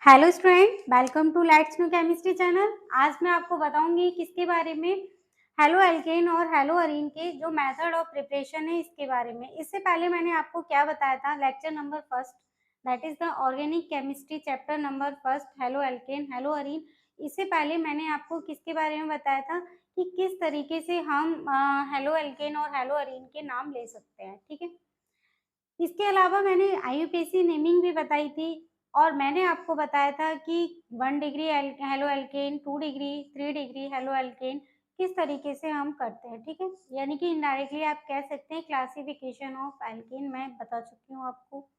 Hello student, welcome to let's new chemistry channel. आज मैं आपको बताऊंगी किसके बारे में, हेलो एल्केन और हेलो अरीन के जो मेथड ऑफ प्रिपरेशन है इसके बारे में। इससे पहले मैंने आपको क्या बताया था, lecture number first that is the organic chemistry chapter number first, halo alkane hello Areen. इससे पहले मैंने आपको किसके बारे में बताया था कि किस तरीके से हम हेलो एल्केन और हेलो अरीन के नाम ले सकते हैं, ठीक है। इसके अलावा मैंने आईयूपीएसी नेमिंग भी बताई थी और मैंने आपको बताया था कि 1 degree halo alkane, 2 degree, 3 degree halo alkane किस तरीके से हम करते हैं, ठीक है। यानी कि इनडायरेक्टली आप कह सकते हैं क्लासिफिकेशन ऑफ एल्केन मैं बता चुकी हूँ आपको।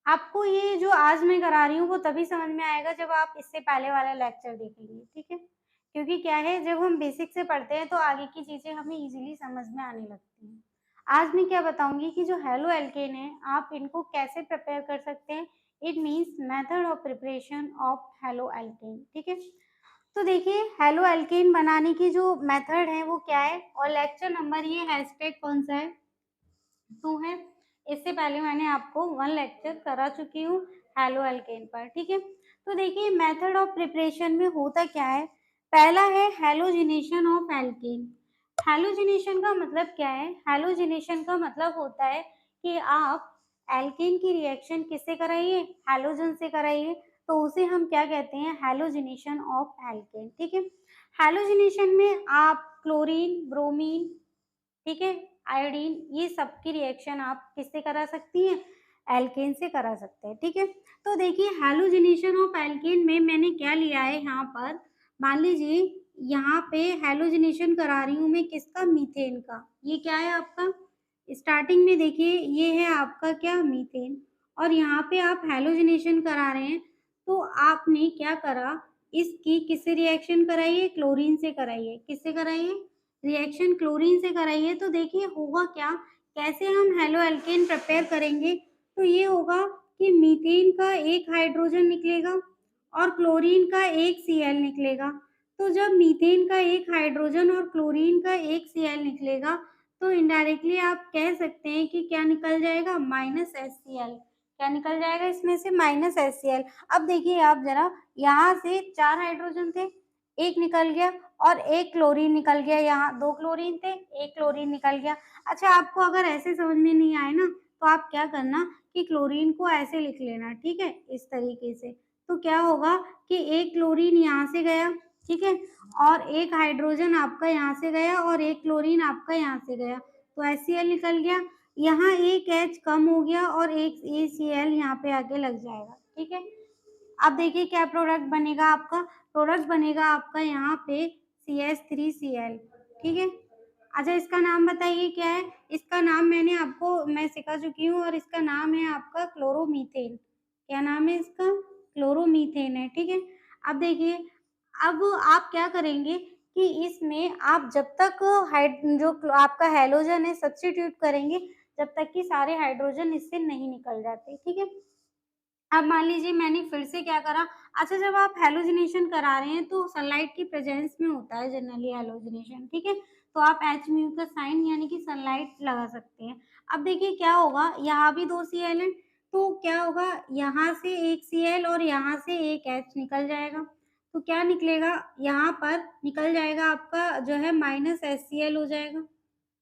आपको ये जो आज मैं करा रही हूँ वो तभी समझ में आएगा जब आप इससे पहले वाला लेक्चर देखेंगे, ठीक है। क्योंकि क्या है, जब हम बेसिक से पढ़ते हैं तो आगे की चीज़ें हमें ईज़िली समझ में आने लगती हैं। आज मैं क्या बताऊँगी कि जो हेलो एल्केन है, आप इनको कैसे प्रिपेयर कर सकते हैं। It means method of preparation of halo alkane, ठीक है। तो देखिए, हेलो एल्केन बनाने की जो मेथड है वो क्या है, और लेक्चर नंबर ये हैशटैग कौन सा है, 2 है। इससे पहले मैंने आपको 1 लेक्चर करा चुकी हूँ हेलो एल्केन पर, ठीक है। तो देखिए, मेथड ऑफ प्रिपरेशन में होता क्या है, पहला है हैलोजिनेशन ऑफ एल्केन। हैलोजिनेशन का मतलब क्या है, हैलोजिनेशन का मतलब होता है कि आप एल्केन की रिएक्शन किससे कराइए, हैलोजन से कराइए, तो उसे हम क्या कहते हैं, हैलोजिनेशन ऑफ एल्केन, ठीक है। हैलोजिनेशन में आप क्लोरीन, ब्रोमीन, ठीक है, आयोडीन, ये सब की रिएक्शन आप किससे करा सकती हैं, एल्केन से करा सकते हैं, ठीक है। तो देखिए, हैलोजिनेशन ऑफ एल्केन में मैंने क्या लिया है यहाँ पर, मान लीजिए यहाँ पे हैलोजिनेशन करा रही हूँ मैं किसका, मीथेन का। ये क्या है आपका, स्टार्टिंग में देखिए ये है आपका क्या, मीथेन, और यहाँ पे आप हैलोजिनेशन करा रहे हैं। तो आपने क्या करा, इसकी किससे रिएक्शन कराइए, क्लोरीन से कराइए, किससे कराइए, रिएक्शन क्लोरीन से कराइए। तो देखिए होगा क्या, कैसे हम हेलो एल्केन प्रिपेयर करेंगे, तो ये होगा कि मीथेन का एक हाइड्रोजन निकलेगा और क्लोरीन का एक Cl निकलेगा। तो जब मीथेन का एक हाइड्रोजन और क्लोरीन का एक Cl निकलेगा, तो इनडायरेक्टली आप कह सकते हैं कि क्या निकल जाएगा, माइनस HCl। क्या निकल जाएगा इसमें से, माइनस HCl। अब देखिए आप जरा, यहाँ से 4 हाइड्रोजन थे, एक निकल गया और एक क्लोरीन निकल गया, यहाँ 2 क्लोरीन थे, एक क्लोरीन निकल गया। अच्छा, आपको अगर ऐसे समझ में नहीं आए ना, तो आप क्या करना कि क्लोरीन को ऐसे लिख लेना, ठीक है, इस तरीके से। तो क्या होगा कि एक क्लोरीन यहाँ से गया, ठीक है, और एक हाइड्रोजन आपका यहाँ से गया और एक क्लोरीन आपका यहाँ से गया, तो HCl निकल गया। यहाँ एक H कम हो गया और एक ACl यहाँ पे आके लग जाएगा, ठीक है। अब देखिए क्या प्रोडक्ट बनेगा आपका, प्रोडक्ट बनेगा आपका यहाँ पे CH3Cl, ठीक है। अच्छा, इसका नाम बताइए क्या है, इसका नाम मैं सिखा चुकी हूँ और इसका नाम है आपका क्लोरोमीथेन। क्या नाम है इसका, क्लोरोमीथेन है, ठीक है। अब देखिए, अब आप क्या करेंगे कि इसमें आप जब तक आपका हैलोजन है सब्स्टिट्यूट करेंगे, जब तक कि सारे हाइड्रोजन इससे नहीं निकल जाते, ठीक है। अब मान लीजिए मैंने फिर से क्या करा, अच्छा, जब आप हैलोजिनेशन करा रहे हैं तो सनलाइट की प्रेजेंस में होता है जनरली हैलोजिनेशन, ठीक है। तो आप एच म्यू का साइन यानी कि सनलाइट लगा सकते हैं। अब देखिए क्या होगा, यहाँ भी 2 Cl है, तो क्या होगा, यहाँ से एक Cl और यहाँ से एक H निकल जाएगा। तो क्या निकलेगा, यहाँ पर निकल जाएगा आपका जो है माइनस HCl हो जाएगा।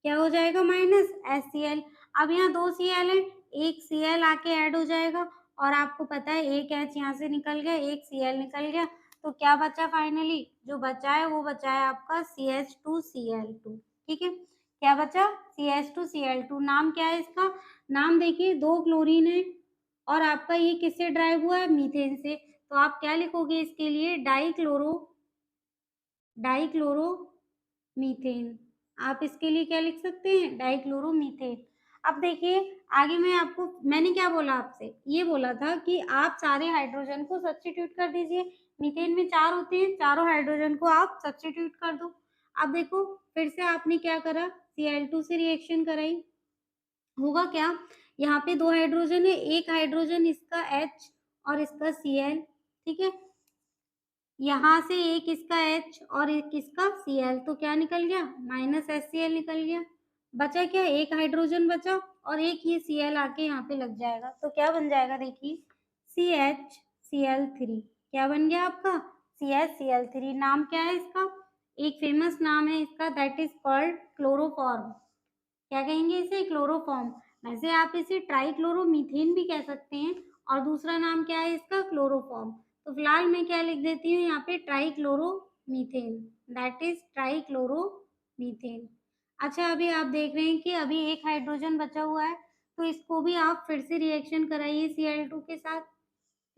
क्या हो जाएगा, माइनस HCl। अब यहाँ 2 Cl है, एक Cl आके ऐड हो जाएगा और आपको पता है एक H यहाँ से निकल गया, एक Cl निकल गया, तो क्या बचा, फाइनली जो बचा है वो बचा है आपका CH2Cl2, ठीक है। क्या बचा, CH2Cl2। नाम क्या है इसका, नाम देखिए, 2 क्लोरीन है और आपका ये किससे ड्राइव हुआ है, मीथेन से। तो आप क्या लिखोगे इसके लिए, डाइक्लोरोमीथेन। आप इसके लिए क्या लिख सकते हैं, डाइक्लोरोमीथेन। अब देखिए, आगे मैंने क्या बोला आपसे, ये बोला था कि आप सारे हाइड्रोजन को सब्स्टिट्यूट कर दीजिए। मीथेन में 4 होते हैं, चारों हाइड्रोजन को आप सब्स्टिट्यूट कर दो। अब देखो, फिर से आपने क्या करा, Cl2 से रिएक्शन कराई। होगा क्या, यहाँ पे 2 हाइड्रोजन है, एक हाइड्रोजन इसका H और इसका Cl, ठीक है। यहाँ से एक इसका H और एक इसका Cl, तो क्या निकल गया, माइनस HCl निकल गया। बचा क्या, एक हाइड्रोजन बचा और एक ये Cl आके यहाँ पे लग जाएगा, तो क्या बन जाएगा देखिए, CH Cl3। क्या बन गया आपका? CaCl3। नाम क्या है इसका? एक फेमस नाम है इसका, दैट इज कॉल्ड क्लोरोफॉर्म। क्या कहेंगे इसे? क्लोरोफॉर्म। वैसे आप इसे ट्राइक्लोरोमीथेन भी कह सकते हैं और दूसरा नाम क्या है इसका? क्लोरोफॉर्म। तो फिलहाल मैं क्या लिख देती हूँ यहाँ पे? ट्राइक्लोरोमीथेन, दैट इज ट्राइक्लोरोमीथेन। अच्छा, अभी आप देख रहे हैं कि अभी एक हाइड्रोजन बचा हुआ है, तो इसको भी आप फिर से रिएक्शन कराइए Cl2 के साथ।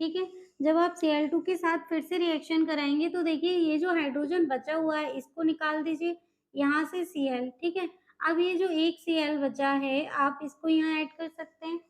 ठीक है? जब आप Cl2 के साथ फिर से रिएक्शन कराएँगे तो देखिए ये जो हाइड्रोजन बचा हुआ है इसको निकाल दीजिए, यहाँ से Cl, ठीक है? अब ये जो एक Cl बचा है आप इसको यहाँ ऐड कर सकते हैं।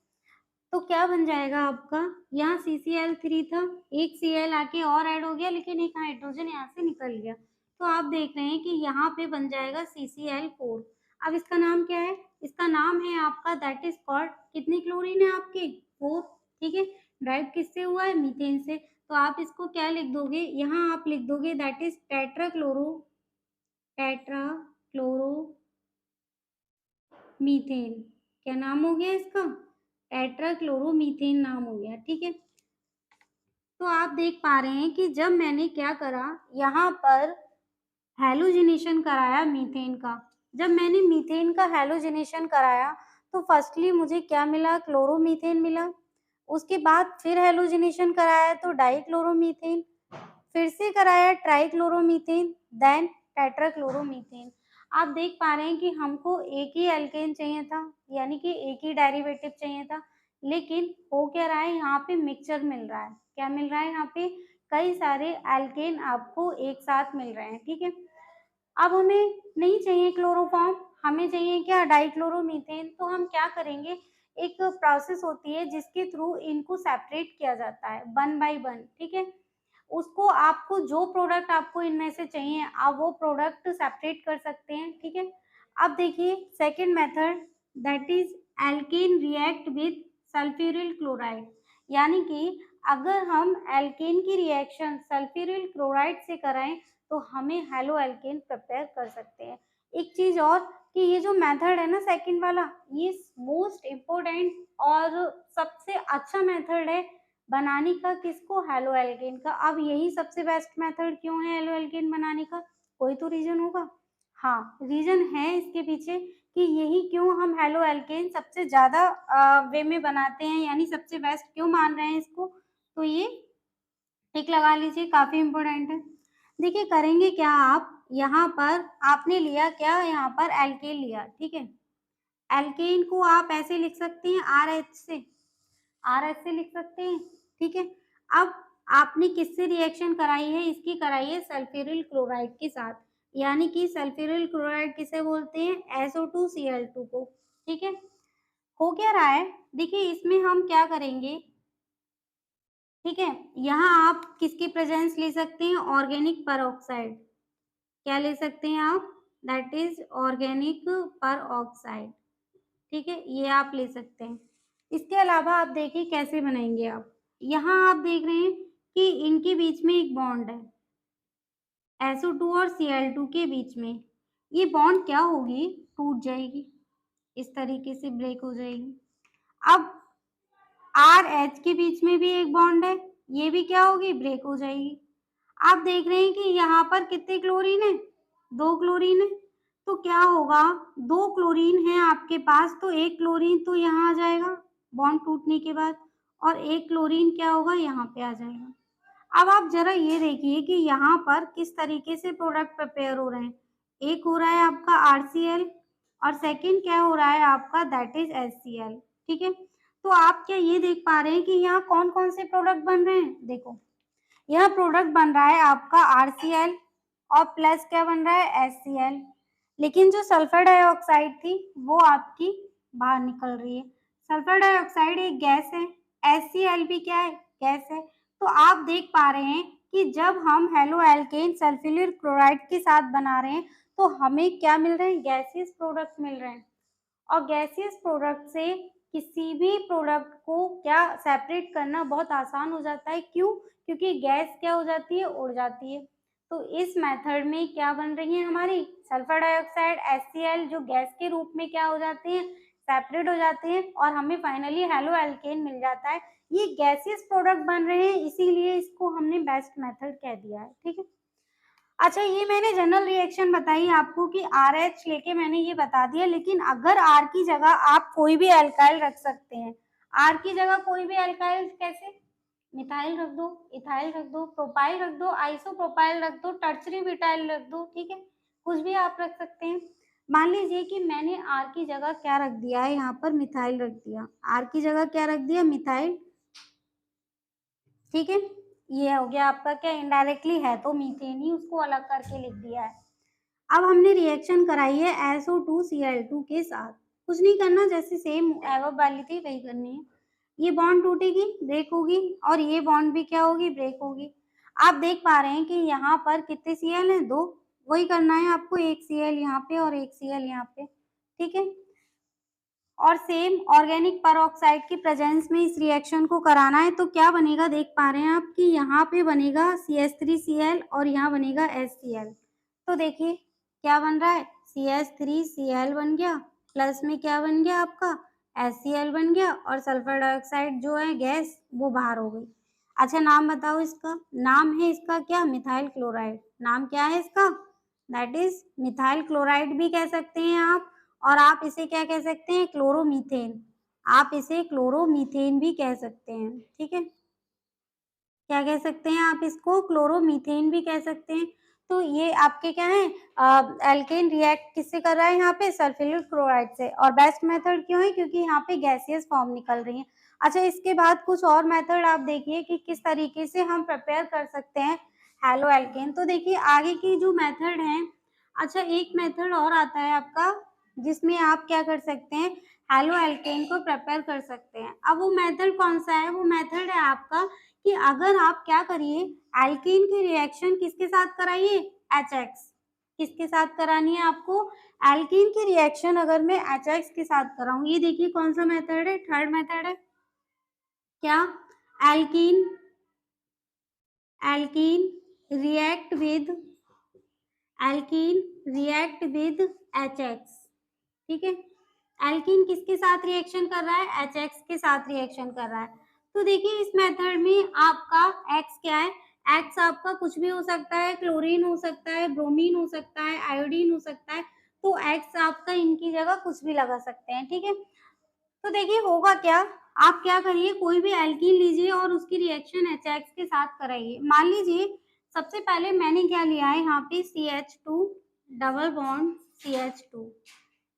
तो क्या बन जाएगा आपका? यहाँ CCl3 था, एक Cl आके और ऐड हो गया लेकिन एक हाइड्रोजन यहाँ से निकल गया। तो आप देख रहे हैं कि यहाँ पे बन जाएगा CCl4। अब इसका नाम क्या है? इसका नाम है आपका, दैट इज कॉल्ड, कितनी क्लोरीन है आपकी? 4, ठीक है? ड्राइव किससे हुआ है? मीथेन से। तो आप इसको क्या लिख दोगे? यहाँ आप लिख दोगे दैट इज टेट्राक्लोरोमीथेन। क्या नाम हो गया इसका? टेट्राक्लोरोमीथेन नाम हो गया, ठीक है? तो आप देख पा रहे हैं कि जब मैंने क्या करा, यहाँ पर हैलोजिनेशन कराया मीथेन का। जब मैंने मीथेन का हैलोजिनेशन कराया तो फर्स्टली मुझे क्या मिला? क्लोरोमीथेन मिला। उसके बाद फिर हैलोजिनेशन कराया तो डाइक्लोरोमीथेन, फिर से कराया ट्राइक्लोरोमीथेन, देन टेट्राक्लोरोमीथेन। आप देख पा रहे हैं कि हमको एक ही एल्केन चाहिए था, यानी कि एक ही डेरिवेटिव चाहिए था, लेकिन हो क्या रहा है? यहाँ पे मिक्सचर मिल रहा है। क्या मिल रहा है? यहाँ पे कई सारे एल्केन आपको एक साथ मिल रहे हैं, ठीक है? अब हमें नहीं चाहिए क्लोरोफॉर्म, हमें चाहिए क्या? डाइक्लोरोमीथेन। तो हम क्या करेंगे? एक प्रोसेस होती है जिसके थ्रू इनको सेपरेट किया जाता है वन बाय वन, ठीक है? उसको आपको जो प्रोडक्ट आपको इनमें से चाहिए आप वो प्रोडक्ट सेपरेट कर सकते हैं, ठीक है? अब देखिए second method, that is alkane react with sulphuryl chloride. यानी कि अगर हम एल्केन की रिएक्शन सल्फ्यूरिल क्लोराइड से कराएं तो हमें हेलो एल्केन प्रिपेयर कर सकते हैं। एक चीज और, कि ये जो मेथड है ना सेकंड वाला, ये मोस्ट इम्पोर्टेंट और सबसे अच्छा मेथड है बनाने का। किसको? हेलो एल्केन का। अब यही सबसे बेस्ट मेथड क्यों है हेलो एल्केन बनाने का? कोई तो रीजन होगा। हाँ, रीजन है इसके पीछे कि यही क्यों हम हेलो एल्केन सबसे ज्यादा वे में बनाते हैं, यानी सबसे बेस्ट क्यों मान रहे हैं इसको। तो ये टिक लगा लीजिए, काफी इम्पोर्टेंट है। देखिए करेंगे क्या आप, यहाँ पर आपने लिया क्या? यहाँ पर एल्केन लिया, ठीक है? एल्केन को आप ऐसे लिख सकते हैं RH से, RH से लिख सकते हैं, ठीक है? अब आपने किससे रिएक्शन कराई है? इसकी कराई है सल्फ्यूरिल क्लोराइड के साथ, यानी कि सल्फ्यूरिल क्लोराइड किसे बोलते हैं? SO2Cl2 को, ठीक है? हो क्या रहा है? देखिए इसमें हम क्या करेंगे, ठीक है? यहाँ आप किसकी प्रेजेंस ले सकते हैं? ऑर्गेनिक पर ऑक्साइड। क्या ले सकते हैं आप? दैट इज ऑर्गेनिक पर ऑक्साइड, ठीक है? ये आप ले सकते हैं। इसके अलावा आप देखिए कैसे बनाएंगे आप। यहाँ आप देख रहे हैं कि इनके बीच में एक बॉन्ड है, SO2 और Cl2 के बीच में। ये बॉन्ड क्या होगी? टूट जाएगी, इस तरीके से ब्रेक हो जाएगी। अब RH के बीच में भी एक बॉन्ड है, ये भी क्या होगी? ब्रेक हो जाएगी। आप देख रहे हैं कि यहाँ पर कितने क्लोरीन है? 2 क्लोरीन है। तो क्या होगा? 2 क्लोरीन है आपके पास तो एक क्लोरीन तो यहाँ आ जाएगा बॉन्ड टूटने के बाद, और एक क्लोरीन क्या होगा? यहाँ पे आ जाएगा। अब आप जरा ये देखिए कि यहाँ पर किस तरीके से प्रोडक्ट प्रिपेयर हो रहे हैं। एक हो रहा है आपका RCl और सेकंड क्या हो रहा है आपका? दैट इज HCl, ठीक है? तो आप क्या ये देख पा रहे हैं कि यहाँ कौन कौन से प्रोडक्ट बन रहे हैं? देखो यह प्रोडक्ट बन रहा है आपका RCl और प्लस क्या बन रहा है? HCl। लेकिन जो सल्फर डाइऑक्साइड थी वो आपकी बाहर निकल रही है। सल्फर डाइऑक्साइड एक गैस है, HCl भी क्या है? गैस है। तो आप देख पा रहे हैं कि जब हम हेलो एल्केन सल्फ्यूरिल क्लोराइड के साथ बना रहे हैं तो हमें क्या मिल रहे हैं? गैसियस प्रोडक्ट मिल रहे हैं। और गैसियस प्रोडक्ट से किसी भी प्रोडक्ट को क्या सेपरेट करना बहुत आसान हो जाता है। क्यों? क्योंकि गैस क्या हो जाती है? उड़ जाती है। तो इस मेथड में क्या बन रही है हमारी? सल्फर डाइऑक्साइड HCl जो गैस के रूप में क्या हो जाते हैं? सेपरेट हो जाते हैं और हमें फाइनली हेलो एल्केन मिल जाता है। ये गैसियस प्रोडक्ट बन रहे हैं, इसीलिए इसको हमने बेस्ट मेथड कह दिया है, ठीक है। अच्छा, ये मैंने जनरल रिएक्शन बताई आपको कि RH लेके मैंने ये बता दिया, लेकिन अगर R की जगह आप कोई भी एल्काइल रख सकते हैं। R की जगह कोई भी एल्काइल कैसे? मिथाइल रख दो, इथाइल रख दो, प्रोपाइल रख दो, आइसोप्रोपाइल रख दो, टर्शरी ब्यूटाइल रख दो, ठीक है, कुछ भी आप रख सकते हैं। मान लीजिए कि मैंने R की जगह क्या रख दिया है, यहाँ पर मिथाइल रख दिया। R की जगह क्या रख दिया? मिथाइल, ठीक है। ये हो गया आपका क्या, इनडायरेक्टली है तो मीथेन ही, उसको अलग करके लिख दिया है। अब हमने रिएक्शन कराई है SO2Cl2 के साथ। कुछ नहीं करना, जैसे सेम एवब वाली थी वही करनी है। ये बॉन्ड टूटेगी, ब्रेक होगी, और ये बॉन्ड भी क्या होगी? ब्रेक होगी। आप देख पा रहे हैं कि यहाँ पर कितने Cl हैं? 2। वही करना है आपको, एक Cl यहाँ पे और एक Cl यहाँ पे, ठीक है। और सेम ऑर्गेनिक परऑक्साइड की प्रेजेंस में इस रिएक्शन को कराना है, तो क्या बनेगा? देख पा रहे हैं आप कि यहाँ पे बनेगा CH3Cl और यहाँ बनेगा HCl। तो देखिए क्या बन रहा है, CH3Cl बन गया, प्लस में क्या बन गया आपका? HCl बन गया, और सल्फर डाइऑक्साइड जो है गैस वो बाहर हो गई। अच्छा, नाम बताओ इसका। नाम है इसका क्या? Methyl chloride. नाम क्या है इसका? दैट इज मिथाइल क्लोराइड भी कह सकते हैं आप, और आप इसे क्या कह सकते हैं? क्लोरोमीथेन। आप इसे क्लोरोमीथेन भी कह सकते हैं, ठीक है। क्या कह सकते हैं आप इसको? क्लोरोमीथेन भी कह सकते हैं। तो ये आपके क्या है, एल्केन रिएक्ट किससे कर रहा है? यहाँ पे सल्फ्यूरिक क्लोराइड से। और बेस्ट मेथड क्यों है? क्योंकि यहाँ पे गैसियस फॉर्म निकल रही है। अच्छा, इसके बाद कुछ और मेथड आप देखिए कि किस तरीके से हम प्रिपेयर कर सकते हैं हेलो एल्केन। तो देखिए आगे की जो मेथड है, अच्छा एक मेथड और आता है आपका, जिसमें आप क्या कर सकते हैं, हेलो एल्केन को प्रिपेयर कर सकते हैं। अब वो मेथड कौन सा है? वो मेथड है आपका कि अगर आप क्या करिए, एल्कीन की रिएक्शन किसके साथ कराइए? HX। किसके साथ करानी है आपको? एल्कीन की रिएक्शन अगर मैं HX के साथ कराऊं, ये देखिए कौन सा मेथड है? थर्ड मेथड है क्या? Alkene, alkene react with, alkene react with HX, ठीक है। एल्कीन किसके साथ रिएक्शन कर रहा है? HX के साथ रिएक्शन कर रहा है। तो देखिए इस मेथड में आपका X क्या है? X आपका कुछ भी हो सकता है, क्लोरीन हो सकता है, ब्रोमीन हो सकता है, आयोडीन हो सकता है। तो X आपका इनकी जगह कुछ भी लगा सकते हैं, ठीक है। तो देखिए होगा क्या, आप क्या करिए, कोई भी एल्कीन लीजिए और उसकी रिएक्शन HX के साथ कराइए। मान लीजिए सबसे पहले मैंने क्या लिया है, यहाँ पे CH2 डबल बॉन्ड CH2,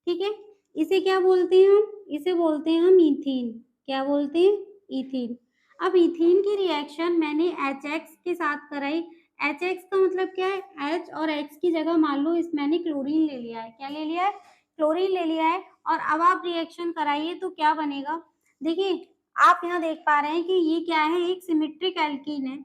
ठीक है। इसे क्या बोलते हैं हम? इसे बोलते हैं हम ईथीन। क्या बोलते हैं? ईथीन। अब ईथीन की रिएक्शन मैंने HX के साथ कराई। HX का मतलब क्या है? H और X की जगह मान लो इस मैंने क्लोरीन ले लिया है। क्या ले लिया है? क्लोरीन ले लिया है। और अब आप रिएक्शन कराइए तो क्या बनेगा? देखिए आप यहाँ देख पा रहे हैं कि ये क्या है, एक सिमेट्रिक एल्कीन है।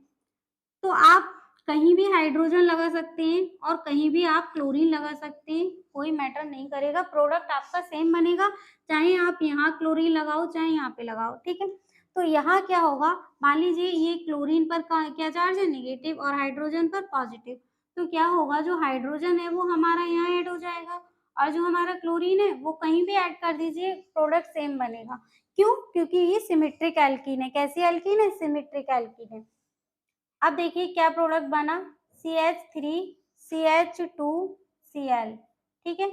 तो आप कहीं भी हाइड्रोजन लगा सकते हैं और कहीं भी आप क्लोरीन लगा सकते हैं, कोई मैटर नहीं करेगा, प्रोडक्ट आपका सेम बनेगा, चाहे आप यहाँ क्लोरीन लगाओ चाहे यहाँ पे लगाओ, ठीक है। तो यहाँ क्या होगा, मान लीजिए ये क्लोरीन पर क्या चार्ज है? नेगेटिव, और हाइड्रोजन पर पॉजिटिव। तो क्या होगा, जो हाइड्रोजन है वो हमारा यहाँ ऐड हो जाएगा, और जो हमारा क्लोरीन है वो कहीं भी ऐड कर दीजिए, प्रोडक्ट सेम बनेगा। क्यों? क्योंकि ये सिमेट्रिक एल्कीन है। कैसी एल्कीन है? सिमेट्रिक एल्कीन है। अब देखिए क्या प्रोडक्ट बना, CH3CH2Cl, ठीक है।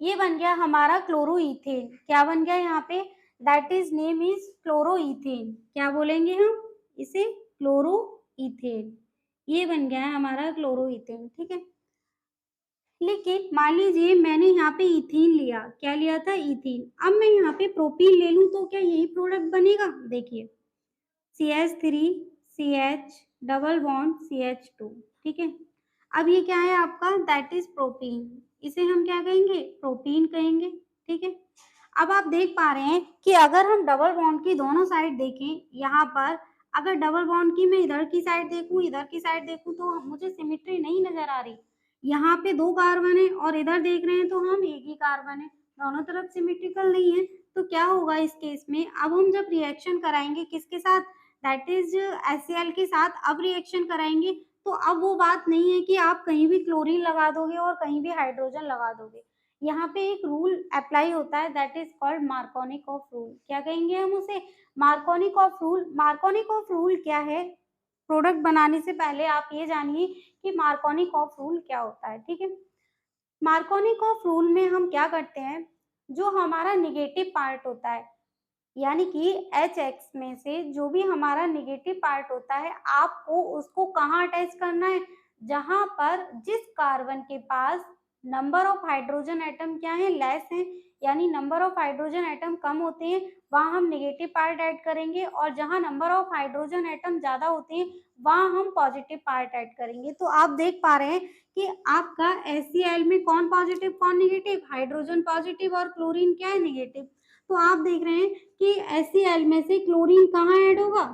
ये बन गया हमारा क्लोरोईथेन। क्या बन गया यहाँ पे? That is name is क्लोरोईथेन। क्या बोलेंगे हम इसे? क्लोरोईथेन। ये बन गया है हमारा क्लोरोईथेन, ठीक है। लेकिन मान लीजिए मैंने यहाँ पे इथीन लिया। क्या लिया था? इथीन। अब मैं यहाँ पे प्रोपीन ले लूं तो क्या यही प्रोडक्ट बनेगा? देखिए CH3CH डबल बॉन्ड CH2, ठीक है। अब ये क्या है आपका? That is propene. इसे हम क्या कहेंगे? प्रोपीन कहेंगे, ठीक है। अब आप देख पा रहे हैं कि अगर हम डबल बॉन्ड की दोनों साइड देखें, यहाँ पर अगर डबल बॉन्ड की मैं इधर की साइड देखूं, इधर की साइड देखूं, तो मुझे सिमेट्री नहीं नजर आ रही। यहाँ पे 2 कार्बन है और इधर देख रहे हैं तो हम एक ही कार्बन है, दोनों तरफ सिमेट्रिकल नहीं है। तो क्या होगा इस केस में? अब हम जब रिएक्शन कराएंगे किसके साथ? दैट इज HCl के साथ। अब रिएक्शन कराएंगे तो अब वो बात नहीं है कि आप कहीं भी क्लोरीन लगा दोगे और कहीं भी हाइड्रोजन लगा दोगे। यहाँ पे एक रूल अप्लाई होता है that is called Markovnikov rule. क्या कहेंगे हम उसे? Markovnikov rule. मार्कोनिकॉफ रूल क्या है? प्रोडक्ट बनाने से पहले आप ये जानिए कि मार्कोनिकॉफ रूल क्या होता है, ठीक है? मार्कोनिकॉफ रूल में हम क्या करते हैं, जो हमारा नेगेटिव पार्ट होता है, यानी कि एच एक्स में से जो भी हमारा नेगेटिव पार्ट होता है, आपको उसको कहाँ अटैच करना है? जहां पर जिस कार्बन के पास नंबर ऑफ हाइड्रोजन एटम क्या है? लेस है, यानी नंबर ऑफ हाइड्रोजन एटम कम होते हैं, वहां हम नेगेटिव पार्ट ऐड करेंगे, और जहां नंबर ऑफ हाइड्रोजन एटम ज्यादा होते हैं वहां हम पॉजिटिव पार्ट ऐड करेंगे। तो आप देख पा रहे हैं कि आपका HCl में कौन पॉजिटिव कौन नेगेटिव? हाइड्रोजन पॉजिटिव और क्लोरीन क्या है? नेगेटिव। तो आप देख रहे हैं कि HCl में से क्लोरीन कहाँ ऐड होगा?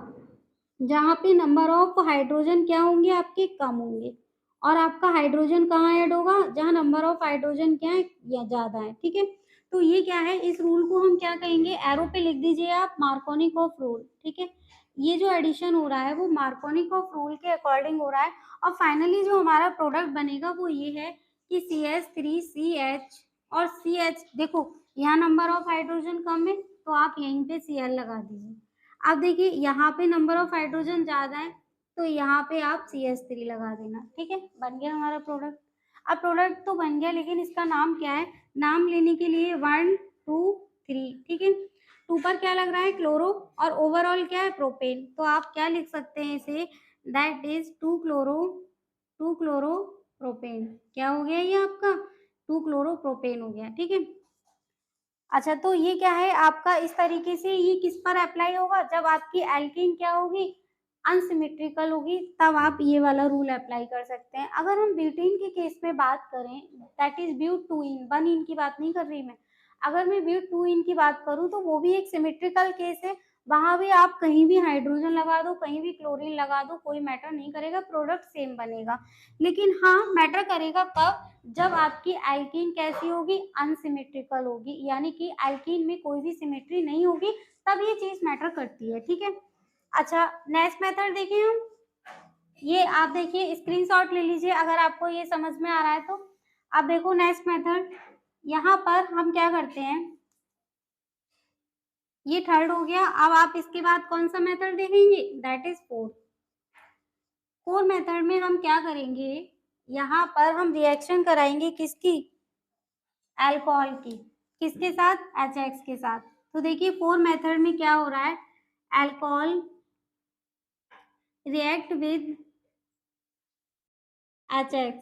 जहाँ पे नंबर ऑफ हाइड्रोजन क्या होंगे? आपके कम होंगे। और आपका हाइड्रोजन कहाँ ऐड होगा? जहाँ नंबर ऑफ हाइड्रोजन क्या है? या ज्यादा है, ठीक है? तो ये क्या है, इस रूल को हम क्या कहेंगे? एरो पे लिख दीजिए आप, मार्कोनिकॉफ रूल, ठीक है? ये जो एडिशन हो रहा है वो मार्कोनिकॉफ रूल के अकॉर्डिंग हो रहा है। और फाइनली जो हमारा प्रोडक्ट बनेगा वो ये है कि CH3CH और CH, देखो यहाँ नंबर ऑफ हाइड्रोजन कम है तो आप यहीं पे Cl लगा दीजिए। अब देखिए यहाँ पे नंबर ऑफ हाइड्रोजन ज्यादा है तो यहाँ पे आप CH3 लगा देना, ठीक है? बन गया हमारा प्रोडक्ट। अब प्रोडक्ट तो बन गया, लेकिन इसका नाम क्या है? नाम लेने के लिए 1 2 3, ठीक है? 2 पर क्या लग रहा है? क्लोरो, और ओवरऑल क्या है? प्रोपेन। तो आप क्या लिख सकते हैं इसे? That is 2 chloro propane. क्या हो गया ये आपका? 2 क्लोरो प्रोपेन हो गया, ठीक है? अच्छा, तो ये क्या है आपका? इस तरीके से ये किस पर अप्लाई होगा? जब आपकी एल्कीन क्या होगी? अनसिमेट्रिकल होगी, तब आप ये वाला रूल अप्लाई कर सकते हैं। अगर हम ब्यूटेन के केस में बात करें, दैट इज ब्यूट 2 इन, 1 इन की बात नहीं कर रही मैं। अगर मैं ब्यूट 2 इन की बात करूं तो वो भी एक सिमेट्रिकल केस है। वहां भी आप कहीं भी हाइड्रोजन लगा दो, कहीं भी क्लोरीन लगा दो, कोई मैटर नहीं करेगा, प्रोडक्ट सेम बनेगा। लेकिन हाँ, मैटर करेगा कब? जब आपकी एल्कीन कैसी होगी? अनसिमेट्रिकल होगी, यानी कि एल्कीन में कोई भी सिमेट्री नहीं होगी, तब ये चीज मैटर करती है, ठीक है? अच्छा, नेक्स्ट मेथड देखिए हम। ये आप देखिए, स्क्रीनशॉट ले लीजिए अगर आपको ये समझ में आ रहा है तो। अब देखो नेक्स्ट मेथड, यहाँ पर हम क्या करते हैं, ये थर्ड हो गया। अब आप इसके बाद कौन सा मेथड देखेंगे? That is fourth. Four method में हम क्या करेंगे, यहाँ पर हम रिएक्शन कराएंगे किसकी? अल्कोहल की। किसके साथ? HX के साथ। तो देखिए फोर मेथड में क्या हो रहा है, alcohol react with HX,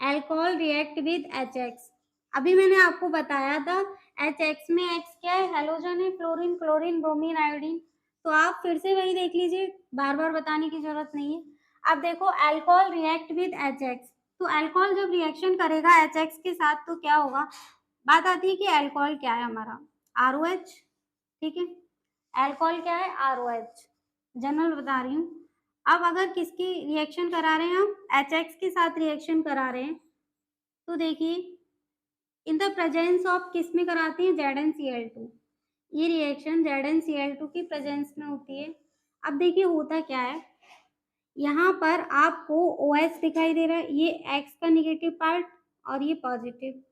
alcohol react with HX। अभी मैंने आपको बताया था HX में X क्या है? हेलोजन है, फ्लोरीन, क्लोरीन, ब्रोमीन, आयोडीन। तो आप फिर से वही देख लीजिए, बार बार बताने की जरूरत नहीं है। अब देखो अल्कोहल रिएक्ट विद HX, तो अल्कोहल जब रिएक्शन करेगा HX के साथ तो क्या होगा? बात आती है कि अल्कोहल क्या है हमारा? ROH, ठीक है? अल्कोहल क्या है? ROH, जनरल बता रही हूँ। अब अगर किसकी रिएक्शन करा रहे हैं हम? HX के साथ रिएक्शन करा रहे हैं, तो देखिए इन द प्रेजेंस ऑफ किस में कराते हैं? ZnCl2। ये रिएक्शन ZnCl2 की प्रेजेंस में होती है। अब देखिए होता क्या है, यहाँ पर आपको OH दिखाई दे रहा है, ये X का नेगेटिव पार्ट और ये पॉजिटिव,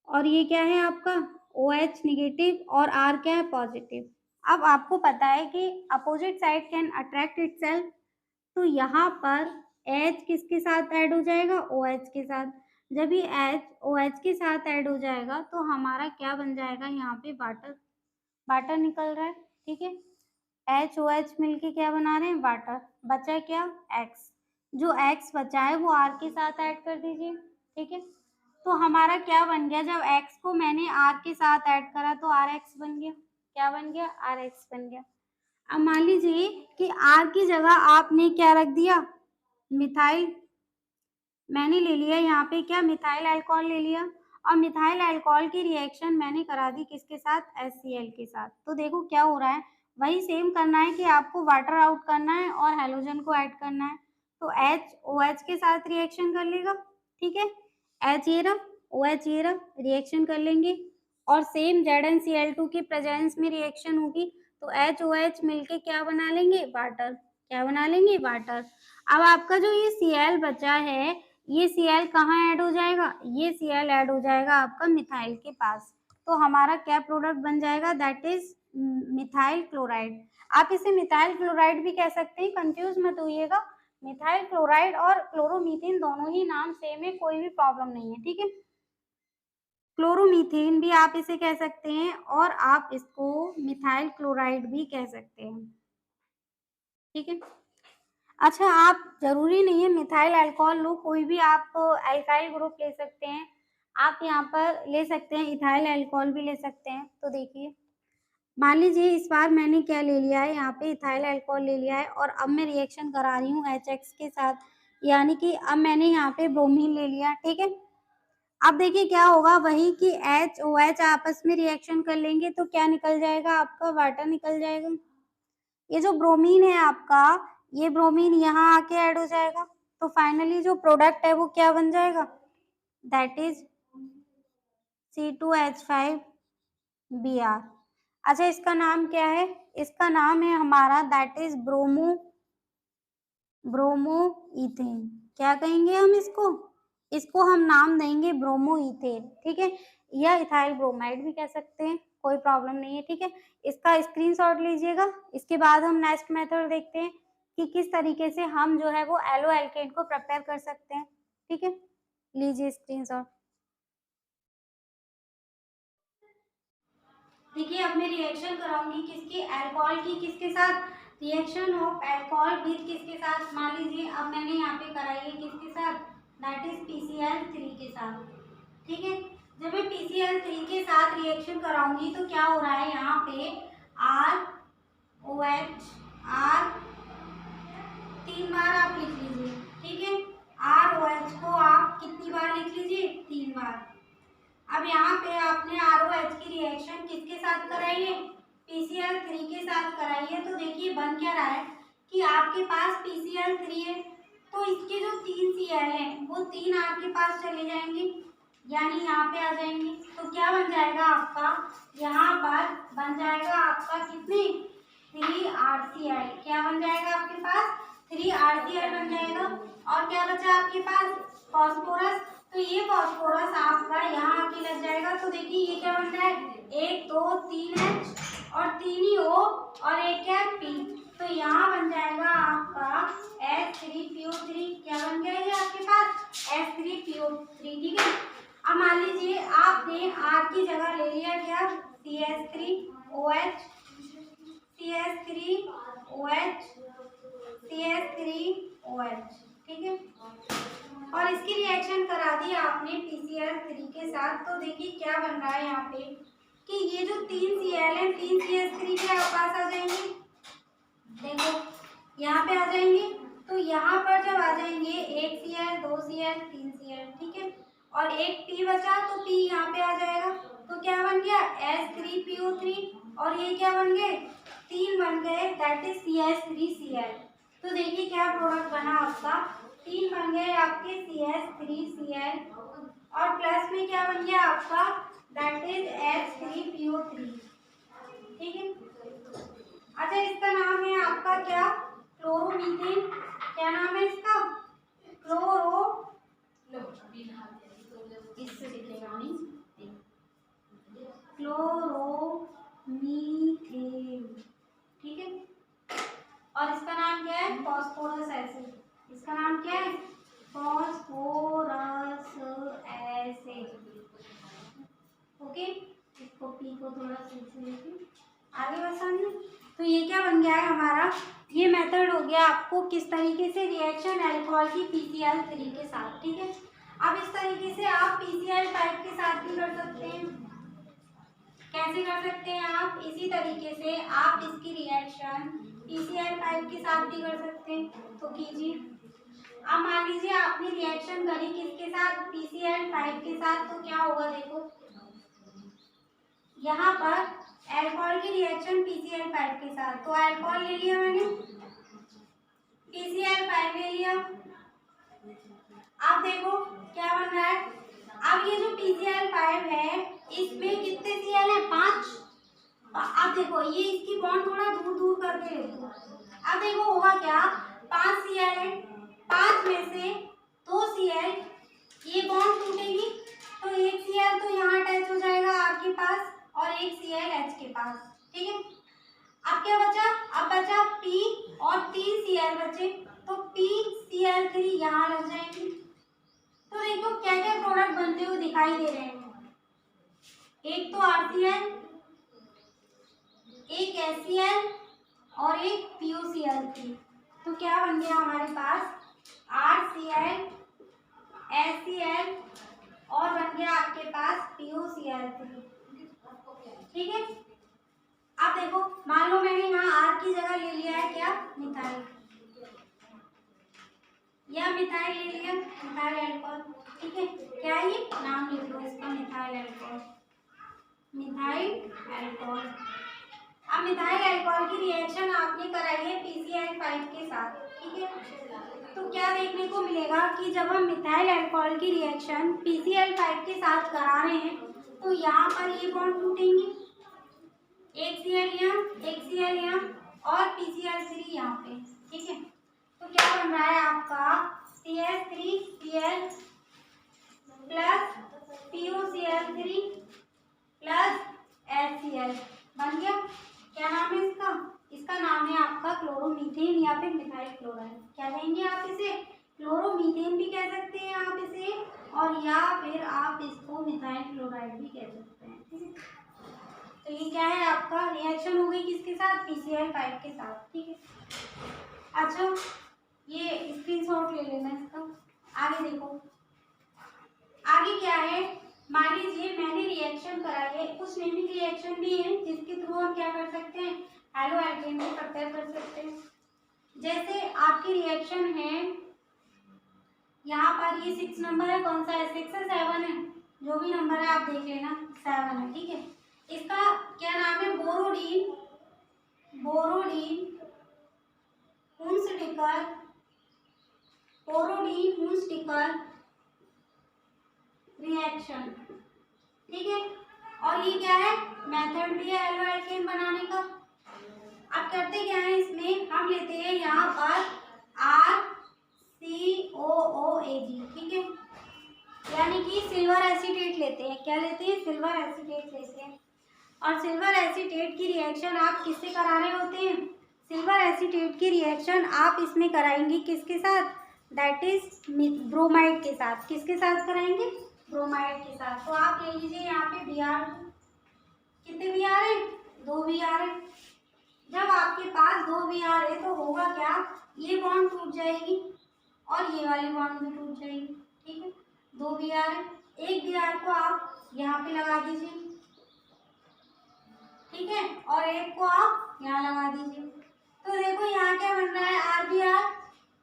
और ये क्या है आपका? OH नेगेटिव और R क्या है? पॉजिटिव। अब आपको पता है कि opposite side can attract itself, तो यहाँ पर H किसके साथ ऐड हो जाएगा? OH के साथ। जब ये H OH के साथ ऐड हो जाएगा तो हमारा क्या बन जाएगा? यहाँ पे वाटर, वाटर निकल रहा है, ठीक है? HOH मिलके क्या बना रहे हैं? वाटर। बचा क्या? X। जो X बचा है वो R के साथ ऐड कर दीजिए, ठीक है? तो हमारा क्या बन गया? जब X को मैंने R के साथ ऐड करा तो RX बन गया। क्या बन गया? RX बन गया। अब मान लीजिए कि R की जगह आपने क्या रख दिया? मिथाइल। मैंने ले लिया यहाँ पे क्या? मिथाइल अल्कोहल ले लिया, और मिथाइल अल्कोहल की रिएक्शन मैंने करा दी किसके साथ? HCl के साथ। तो देखो क्या हो रहा है, वही सेम करना है कि आपको वाटर आउट करना है और हेलोजन को ऐड करना है। तो H OH के साथ रिएक्शन कर लेगा, ठीक है? H ये रहा, OH ये रहा, रिएक्शन कर लेंगे, और सेम ZnCl2 की प्रेजेंस में रिएक्शन होगी, तो HOH मिलके क्या बना लेंगे? वाटर। क्या बना लेंगे? वाटर। अब आपका जो ये Cl बचा है, ये Cl कहाँ ऐड हो जाएगा, ये Cl ऐड हो जाएगा आपका मिथाइल के पास। तो हमारा क्या प्रोडक्ट बन जाएगा, दैट इज मिथाइल क्लोराइड। आप इसे मिथाइल क्लोराइड भी कह सकते हैं, कंफ्यूज मत होइएगा। मिथाइल क्लोराइड और क्लोरोमीथेन दोनों ही नाम सेम है, कोई भी प्रॉब्लम नहीं है, ठीक है। क्लोरोमीथेन भी आप इसे कह सकते हैं और आप इसको मिथाइल क्लोराइड भी कह सकते हैं, ठीक है। अच्छा, आप जरूरी नहीं है मिथाइल अल्कोहल लो, कोई भी आप अल्काइल ग्रुप ले सकते हैं। आप यहाँ पर ले सकते हैं इथाइल अल्कोहल भी ले सकते हैं। तो देखिए, मान लीजिए इस बार मैंने क्या ले लिया है, यहाँ पे इथाइल अल्कोहल ले लिया है और अब मैं रिएक्शन करा रही हूँ HX के साथ, यानी कि अब मैंने यहाँ पे ब्रोमीन ले लिया, ठीक है। अब देखिए क्या होगा, वही कि HOH आपस में रिएक्शन कर लेंगे तो क्या निकल जाएगा, आपका वाटर निकल जाएगा। ये जो ब्रोमीन है आपका, ये ब्रोमीन यहाँ आके ऐड हो जाएगा, तो फाइनली जो प्रोडक्ट है वो क्या बन जाएगा, दैट इज C2H5Br। अच्छा, इसका नाम क्या है, इसका नाम है हमारा दैट इज ब्रोमो इथेन। क्या कहेंगे हम इसको, इसको हम नाम देंगे ब्रोमो इथेन, ठीक है। या इथाइल ब्रोमाइड भी कह सकते हैं, कोई प्रॉब्लम नहीं है, ठीक है। इसका स्क्रीनशॉट लीजिएगा। इसके बाद हम नेक्स्ट मेथड देखते हैं कि किस तरीके से हम जो है वो एलो एल्केन को प्रिपेयर कर सकते हैं, ठीक है। लीजिए स्क्रीनशॉट। देखिए, अब मैं रिएक्शन कराऊंगी किसकी, अल्कोहल की, किसके साथ, रिएक्शन ऑफ अल्कोहल विद किसके साथ, मान लीजिए अब मैंने यहाँ पे कराई है किसके साथ, दैट इज PCl3 के साथ, ठीक है। जब मैं PCl3 के साथ रिएक्शन कराऊंगी तो क्या हो रहा है, यहाँ पे ROH, R 3 बार आप लिख लीजिए, ठीक है। ROH को आप कितनी बार लिख लीजिए, 3 बार। अब यहाँ पे आपने ROH की रिएक्शन किसके साथ कराई है, PCl3 के साथ कराई है। तो देखिए बन क्या रहा है कि आपके पास PCl3 है, तो इसके जो 3 Cl हैं वो 3 आपके पास चले जाएंगे, यानी यहाँ पे आ जाएंगे। तो क्या बन जाएगा आपका, यहाँ पर बन जाएगा आपका कितने, 3RCl। क्या बन जाएगा आपके पास, 3RCl बन जाएगा। और क्या बचा आपके पास, फॉस्फोरस। तो ये फॉस्फोरस आपका यहाँ आके लग जाएगा। तो देखिए ये क्या बन रहा है, 1 2 3 H और 3 ही O और एक क्या P। तो यहाँ बन जाएगा आपका H3PO3। क्या बन गया ये आपके पास, H3PO3, ठीक है। अब मान लीजिए आपने R की जगह ले लिया क्या, CH3OH, CH3OH, CH3OH, ठीक है। और इसकी रिएक्शन करा दी आपने PCl3 के साथ। तो देखिए क्या बन रहा है यहाँ पे कि ये जो 3 Cl है, 3 CH3 के पास आ जाएंगे, देखो यहाँ पे आ जाएंगे। तो यहाँ पर जब आ जाएंगे 1 Cl 2 Cl 3 Cl, ठीक है। और एक P बचा तो P यहाँ पे आ जाएगा। तो क्या बन गया, H3PO3। और ये क्या बन गए, 3 बन गए, दैट इज CH3Cl। तो देखिए क्या प्रोडक्ट बना आपका, 3 बन गए आपके CH3Cl और प्लस में क्या बन गया आपका, दैट इज H3PO3, ठीक है। अच्छा, इसका नाम है आपका क्या, क्लोरोमीथेन। क्या नाम है इसका, क्लोरो, इससे लिखेगा नहीं, क्लोरोमीथेन, ठीक है। और इसका नाम क्या है, फॉस्फोरस एसिड। इसका नाम क्या है, फॉस्फोरस एसिड, ओके। इसको पी को थोड़ा से लेके आगे बढ़ाना। तो ये क्या बन गया है हमारा, ये मेथड हो गया आपको किस तरीके से रिएक्शन अल्कोहल की PCl3 के साथ, ठीक है। अब इस तरीके से आप PCl5 के साथ भी कर सकते हैं। कैसे कर सकते हैं आप, इसी तरीके से आप इसकी रिएक्शन PCl5 के साथ भी कर सकते हैं। तो कीजिए, अब मान लीजिए आपने रिएक्शन करी किसके साथ, PCl5 के साथ। तो क्या होगा, देखो यहाँ पर अल्कोहल की रिएक्शन PCl5 के साथ। तो अल्कोहल ले लिया मैंने, PCl5 ले लिया। अब देखो क्या बन रहा है, अब ये जो PCl5 है इसमें कितने Cl है, 5। अब देखो ये इसकी बॉन्ड थोड़ा दूर दूर करके देखो। अब देखो होगा क्या, 5 Cl है, 5 में से 2 Cl Cl, ये बॉन्ड टूटेगी तो एक Cl तो यहाँ अटैच हो जाएगा आपके पास और एक ClH के पास, ठीक है। अब क्या बचा, अब बचा P और 3 Cl बचे, तो PCl3 यहाँ लग जाएंगे। तो देखो क्या क्या प्रोडक्ट बनते हुए दिखाई दे रहे हैं, एक तो RCl, एक HCl और एक PuCl3। तो क्या बन गया हमारे पास RCl, HCl और बन गया आपके पास PuCl3, ठीक है। अब देखो मान लो मैंने यहाँ R की जगह ले लिया है क्या, मिथाइल, या मिथाइल ले लिया, मिथाइल अल्कोहल, ठीक है। क्या है ये, नाम लिख लो इसका, मिथाइल अल्कोहल, मिथाइल अल्कोहल। अब मिथाइल अल्कोहल की रिएक्शन आपने कराई है PCl5 के साथ, ठीक है। तो क्या देखने को मिलेगा कि जब हम मिथाइल अल्कोहल की रिएक्शन PCl5 के साथ करा रहे हैं तो यहाँ पर ये बॉन्ड टूटेंगे, एक Cl यहाँ, एक Cl यहाँ और PCl3 यहाँ पे, ठीक है। तो क्या बन रहा है आपका CH3Cl plus PuCl3 plus HCl बन गया। क्या नाम है इसका, इसका नाम है आपका क्लोरोमीथेन या फिर मिथाइल क्लोराइड। क्या कहेंगे आप इसे, क्लोरोमीथेन भी कह सकते हैं आप इसे, और या फिर आप इसको मिथाइल क्लोराइड भी कह सकते हैं, ठीक है। तो ये क्या है आपका रिएक्शन हो गई किसके साथ, PCl5 के साथ, ठीक है। अच्छा ये स्क्रीनशॉट ले लेना इसका। आगे देखो, आगे क्या है, मान लीजिए मैंने रिएक्शन कराई है, कुछ नेमिंग रिएक्शन भी है जिसके थ्रू हम क्या कर सकते हैं, हेलो एल्केन को प्रिपेयर कर सकते हैं। जैसे आपकी रिएक्शन है यहाँ पर, ये 6 नंबर है, कौन सा है, 6 है 7 है, जो भी नंबर है आप देख लेना, 7 है, ठीक है। इसका क्या नाम है, बोरोडीन, बोरोडीन हुंसटिकर, बोरोडीन हुंसटिकर रिएक्शन, ठीक है। और ये क्या है, मेथड भी है हेलो एल्केन बनाने का। अब करते क्या है, इसमें हम लेते हैं यहाँ पर RCOOAG, ठीक है, यानी कि सिल्वर एसीटेट लेते हैं। क्या लेते हैं, सिल्वर एसीटेट लेते हैं। और सिल्वर एसीटेट की रिएक्शन आप किससे करा रहे होते हैं, सिल्वर एसीटेट की रिएक्शन आप इसमें कराएंगे किसके साथ, दैट इज ब्रोमाइड के साथ। किसके साथ कराएंगे, ब्रोमाइड के साथ। तो आप ले लीजिए यहाँ पे Br, कितने Br है, 2 Br है। जब आपके पास 2 Br है तो होगा क्या, ये बॉन्ड टूट जाएगी और ये वाली बॉन्ड भी टूट जाएगी, ठीक है। 2 Br है, एक Br को आप यहाँ पे लगा दीजिए, ठीक है, और एक को आप यहाँ लगा दीजिए। तो देखो यहाँ क्या बन रहा है, RBr,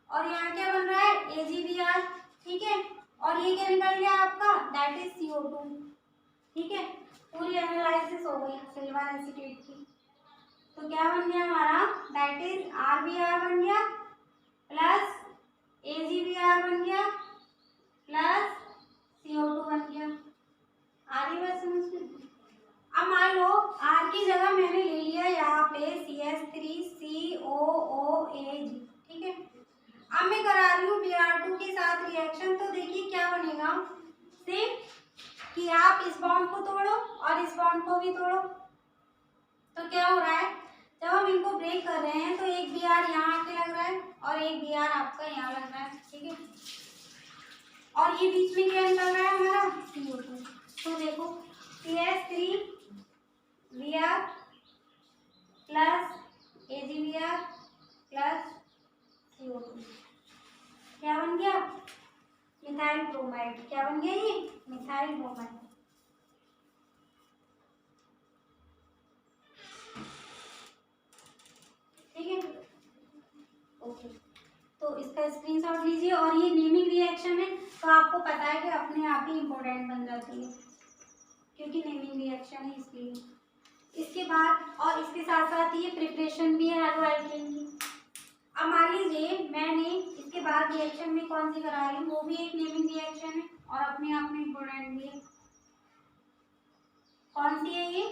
और यहाँ क्या बन रहा है, AgBr, ठीक है। और ये क्या निकल गया आपका, दैट इज CO2, ठीक है। पूरी एनालिसिस हो गई सिल्वर एसीटेट की। तो क्या बन गया हमारा, दैट इज RBr बन गया प्लस AgBr बन गया प्लस CO2 बन गया। आ रही बात समझ में। अब मान लो R की जगह मैंने ले लिया यहाँ पे CH3COOAG, ठीक है। अब मैं करा रही हूँ Br2 के साथ रिएक्शन, तो देखिए क्या बनेगा, सेम कि आप इस बॉन्ड को तोड़ो और इस बॉन्ड को भी तोड़ो। तो क्या हो रहा है, जब हम इनको ब्रेक कर रहे हैं तो एक Br यहाँ आके लग रहा है और एक Br आपका यहाँ लग रहा है, ठीक है। और ये बीच में क्या निकल रहा है हमारा, CO2। तो देखो CH3Br plus AgBr plus CO2 क्या बन गया, मिथाइल ब्रोमाइड। क्या बन गया ये, मिथाइल ब्रोमाइड। ठीक है, ओके। तो इसका स्क्रीनशॉट लीजिए। और ये नेमिंग रिएक्शन है तो आपको पता है कि अपने आप ही इम्पोर्टेंट बन जाती है क्योंकि नेमिंग रिएक्शन है इसलिए। इसके बाद और इसके साथ साथ ये प्रिपरेशन भी है हेलो एल्केन की। अब मान लीजिए मैंने इसके बाद रिएक्शन में कौन सी करा रही हूँ, वो भी एक नेमिंग रिएक्शन है और अपने आप में इम्पोर्टेंट भी है। कौन सी है ये,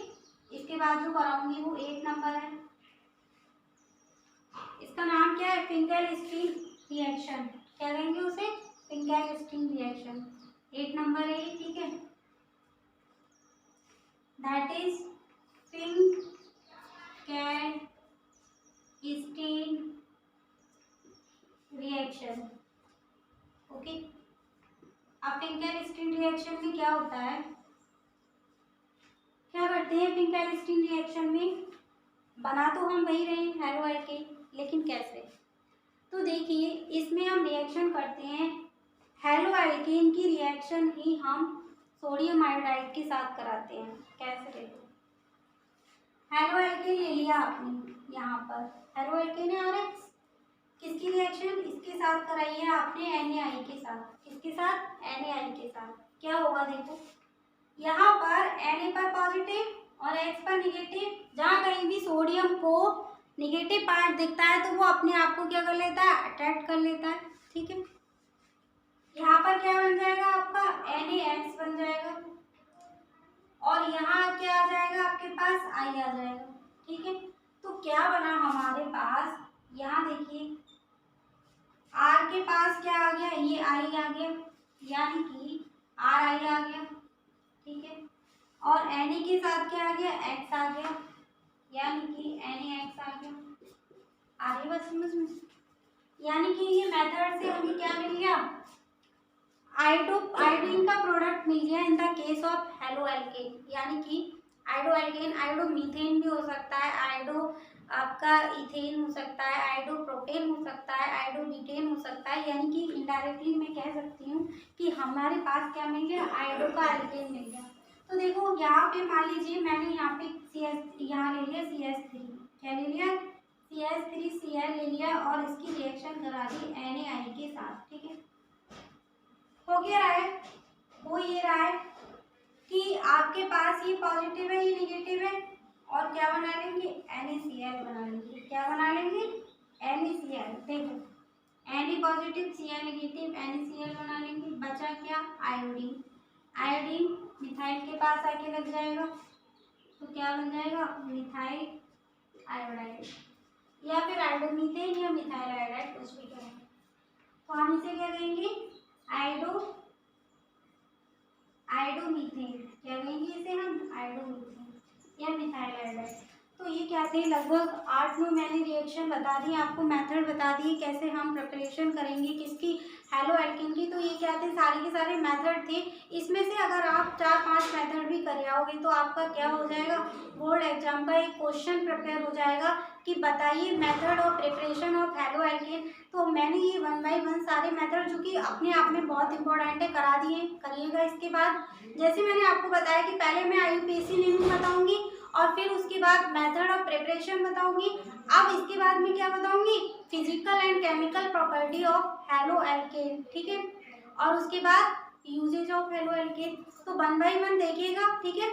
इसके बाद जो कराऊंगी वो 8 नंबर है। इसका नाम क्या है, फिंकेल स्टीन रिएक्शन। क्या कहेंगे उसे, फिंकेलस्टीन रिएक्शन 8 नंबर है, ठीक है, that is Finkelstein reaction. Okay, अब फिंकेलस्टीन रिएक्शन में क्या होता है, क्या करते हैं फिंकेलस्टीन रिएक्शन में, बना तो हम वही रहे हेलो एल्केन, लेकिन कैसे, तो देखिए इसमें हम रिएक्शन करते हैं हेलो एल्केन की रिएक्शन ही हम सोडियम आयोडाइड के साथ कराते हैं। कैसे, देखो हेलो एल्केन ले लिया आपने, यहाँ पर हेलो एल्केन है और किसकी रिएक्शन, इसके साथ कराई है आपने NaI के साथ, किसके साथ, NaI के साथ। क्या होगा देखो, यहाँ पर Na पर पॉजिटिव और X पर निगेटिव, जहाँ कहीं भी सोडियम को निगेटिव पार्ट दिखता है तो वो अपने आप को क्या कर लेता है, अट्रैक्ट कर लेता है, ठीक है। यहाँ पर क्या बन जाएगा आपका NaX बन जाएगा और यहाँ क्या आ जाएगा आपके पास I आ जाएगा, ठीक है। तो क्या बना हमारे पास, यहाँ देखिए R के पास क्या आ गया, ये I आ गया, यानी कि RI आ गया, ठीक है, और Na के साथ क्या आ गया, X आ गया, यानी कि NaX आ गया। आ रही बात समझ में, यानी कि ये मेथड से हमें क्या मिल गया, आयोडीन का प्रोडक्ट मिल गया in the case of halo alkane, यानी कि आयोडो एल्केन, आयोडो मीथेन भी हो सकता है, आयोडो आपका इथेन हो सकता है, आयोडो प्रोपेन हो सकता है, आयोडो ब्यूटेन हो सकता है, यानी कि इनडायरेक्टली मैं कह सकती हूँ कि हमारे पास क्या मिल गया, आयोडो का एल्केन मिल गया। तो देखो यहाँ पे मान लीजिए मैंने यहाँ पे यहाँ ले लिया CH3, क्या ले लिया, CH3Cl ले लिया और इसकी रिएक्शन करा दी NaI के साथ, ठीक है। हो गया रहा है, हो ये रहा है कि आपके पास ये पॉजिटिव है, ये निगेटिव है, और क्या बना लेंगे, NaCl बना लेंगे, क्या बना लेंगे, NaCl। देखो Na positive, Cl negative, NaCl बना लेंगे, बचा क्या, आयोडीन, आयोडीन मिथाइल के पास आके लग जाएगा तो क्या बन जाएगा, मिथाइल आयोडाइड, या फिर आयोडोमीथेन या मिथाइल आयोडाइड, कुछ भी करेंगे। तो हम इसे क्या कहेंगे, आयोडोमीथेन, क्या कहेंगे इसे हम, आयोडोमीथेन या मिथाइल आयोडाइड। तो ये क्या थे, लगभग 8-9 मैंने रिएक्शन बता दी आपको, मेथड बता दिए कैसे हम प्रिपरेशन करेंगे किसकी, हेलो एल्केन की। तो ये क्या थे, सारे के सारे मेथड थे। इसमें से अगर आप 4-5 मेथड भी कर आओगे तो आपका क्या हो जाएगा, बोर्ड एग्जाम का एक क्वेश्चन प्रिपेयर हो जाएगा कि बताइए method of preparation of halo alkane. तो मैंने ये 1 बाय 1 सारे मेथड जो कि अपने आप में बहुत इंपॉर्टेंट है करा दिए, करिएगा। इसके बाद जैसे मैंने आपको बताया कि पहले मैं IUPAC नेमिंग बताऊंगी और फिर उसके बाद मेथड ऑफ प्रिपरेशन बताऊंगी। अब इसके बाद में क्या बताऊंगी, physical and chemical property of halo alkane, ठीक है, और उसके बाद यूजेज ऑफ हेलो एल्केन। तो 1 बाय 1 देखिएगा, ठीक है।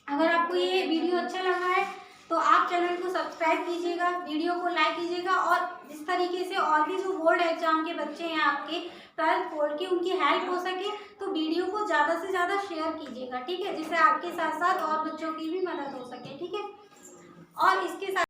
अगर आपको ये वीडियो अच्छा लगा है तो आप चैनल को सब्सक्राइब कीजिएगा, वीडियो को लाइक कीजिएगा, और इस तरीके से और भी जो बोर्ड एग्जाम के बच्चे हैं आपके 12th बोर्ड के, उनकी हेल्प हो सके तो वीडियो को ज़्यादा से ज़्यादा शेयर कीजिएगा, ठीक है, जिससे आपके साथ साथ और बच्चों की भी मदद हो सके, ठीक है। और इसके साथ